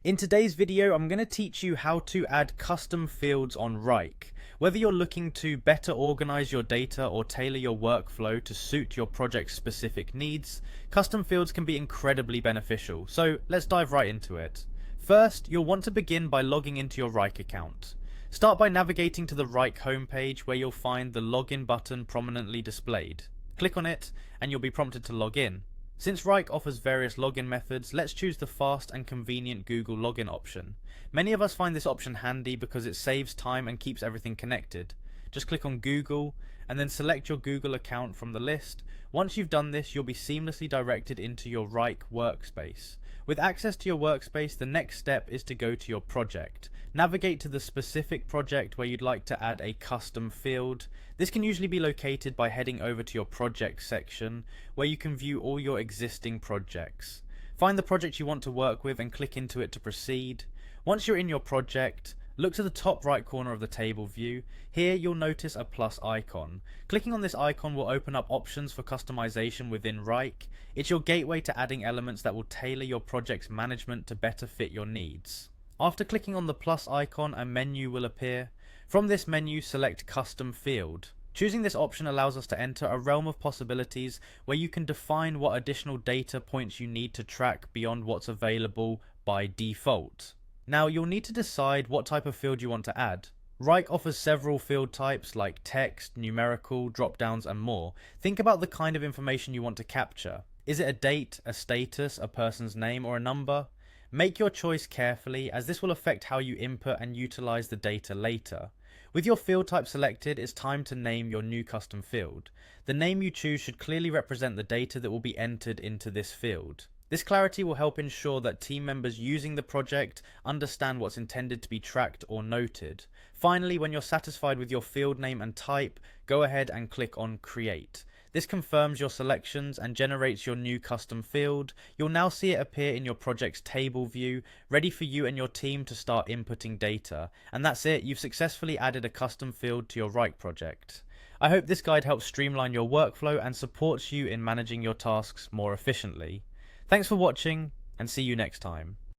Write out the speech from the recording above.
In today's video, I'm going to teach you how to add custom fields on Wrike. Whether you're looking to better organize your data or tailor your workflow to suit your project's specific needs, custom fields can be incredibly beneficial. So let's dive right into it. First, you'll want to begin by logging into your Wrike account. Start by navigating to the Wrike homepage where you'll find the login button prominently displayed. Click on it and you'll be prompted to log in. Since Wrike offers various login methods, let's choose the fast and convenient Google login option. Many of us find this option handy because it saves time and keeps everything connected. Just click on Google and then select your Google account from the list. Once you've done this, you'll be seamlessly directed into your Wrike workspace. With access to your workspace, the next step is to go to your project. Navigate to the specific project where you'd like to add a custom field. This can usually be located by heading over to your project section, where you can view all your existing projects. Find the project you want to work with and click into it to proceed. Once you're in your project, look to the top right corner of the table view. Here you'll notice a plus icon. Clicking on this icon will open up options for customization within Wrike. It's your gateway to adding elements that will tailor your project's management to better fit your needs. After clicking on the plus icon, a menu will appear. From this menu, select Custom Field. Choosing this option allows us to enter a realm of possibilities where you can define what additional data points you need to track beyond what's available by default. Now, you'll need to decide what type of field you want to add. Wrike offers several field types like text, numerical, drop-downs, and more. Think about the kind of information you want to capture. Is it a date, a status, a person's name, or a number? Make your choice carefully, as this will affect how you input and utilize the data later. With your field type selected, it's time to name your new custom field. The name you choose should clearly represent the data that will be entered into this field. This clarity will help ensure that team members using the project understand what's intended to be tracked or noted. Finally, when you're satisfied with your field name and type, go ahead and click on Create. This confirms your selections and generates your new custom field. You'll now see it appear in your project's table view, ready for you and your team to start inputting data. And that's it, you've successfully added a custom field to your Wrike project. I hope this guide helps streamline your workflow and supports you in managing your tasks more efficiently. Thanks for watching, and see you next time.